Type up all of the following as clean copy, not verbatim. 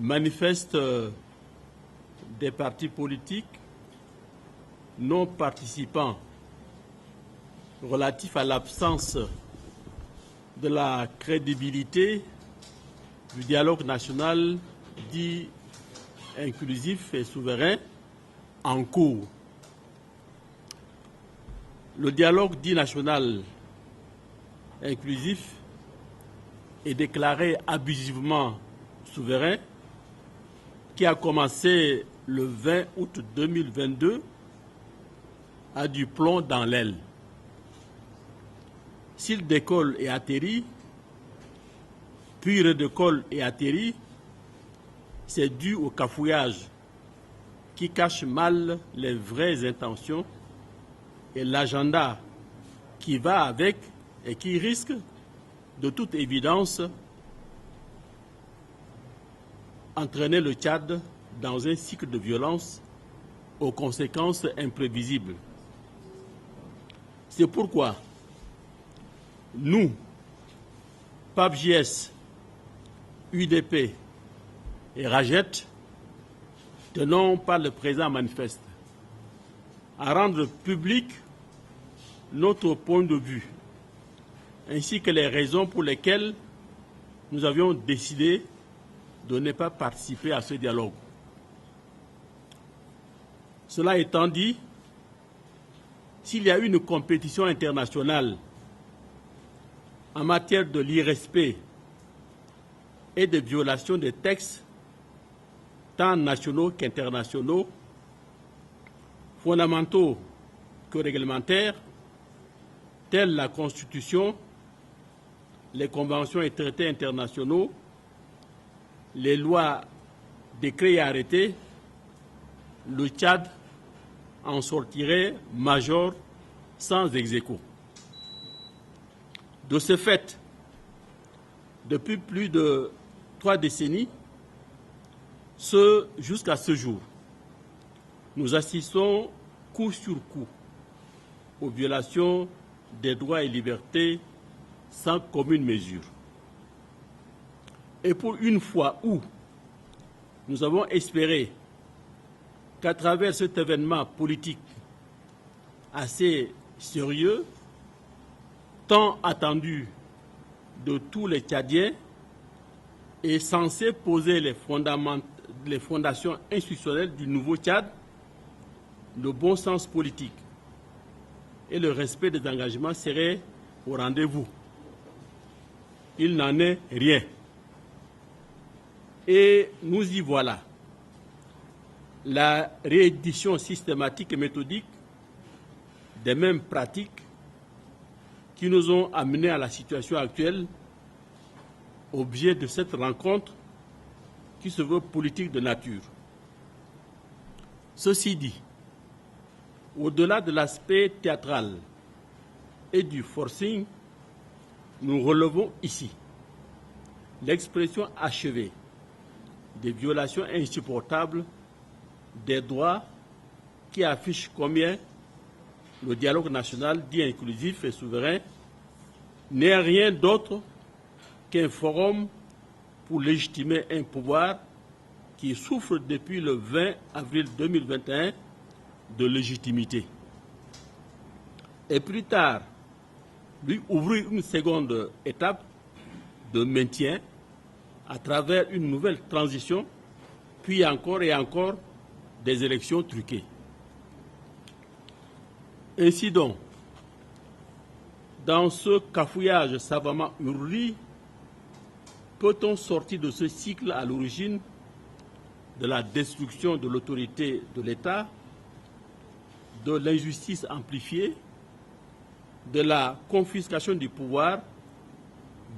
manifeste des partis politiques non participants relatif à l'absence de la crédibilité du dialogue national dit inclusif et souverain en cours. Le dialogue dit national inclusif est déclaré abusivement souverain, qui a commencé le 20 août 2022, a du plomb dans l'aile. S'il décolle et atterrit, puis redécolle et atterrit, c'est dû au cafouillage qui cache mal les vraies intentions et l'agenda qui va avec et qui risque, de toute évidence, entraîner le Tchad dans un cycle de violence aux conséquences imprévisibles. C'est pourquoi nous, PAPJS, UDP et RAJET, tenons par le présent manifeste à rendre public notre point de vue, ainsi que les raisons pour lesquelles nous avions décidé de ne pas participer à ce dialogue. Cela étant dit, s'il y a une compétition internationale en matière de l'irrespect et de violation des textes, tant nationaux qu'internationaux, fondamentaux que réglementaires, tels la Constitution, les conventions et traités internationaux, les lois, décrets et arrêtés, le Tchad en sortirait major sans ex-aequo. De ce fait, depuis plus de 3 décennies, jusqu'à ce jour, nous assistons coup sur coup aux violations des droits et libertés sans commune mesure. Et pour une fois où nous avons espéré qu'à travers cet événement politique assez sérieux, tant attendu de tous les Tchadiens, est censé poser les fondations institutionnelles du nouveau Tchad, le bon sens politique et le respect des engagements seraient au rendez-vous. Il n'en est rien. Et nous y voilà. La réédition systématique et méthodique des mêmes pratiques qui nous ont amenés à la situation actuelle, objet de cette rencontre qui se veut politique de nature. Ceci dit, au-delà de l'aspect théâtral et du forcing, nous relevons ici l'expression achevée des violations insupportables des droits qui affichent combien le dialogue national dit inclusif et souverain n'est rien d'autre qu'un forum pour légitimer un pouvoir qui souffre depuis le 20 avril 2021 de légitimité. Et plus tard, lui ouvrir une seconde étape de maintien à travers une nouvelle transition, puis encore et encore des élections truquées. Ainsi donc, dans ce cafouillage savamment urli, peut-on sortir de ce cycle à l'origine de la destruction de l'autorité de l'État, de l'injustice amplifiée, de la confiscation du pouvoir,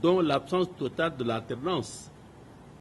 dont l'absence totale de l'alternance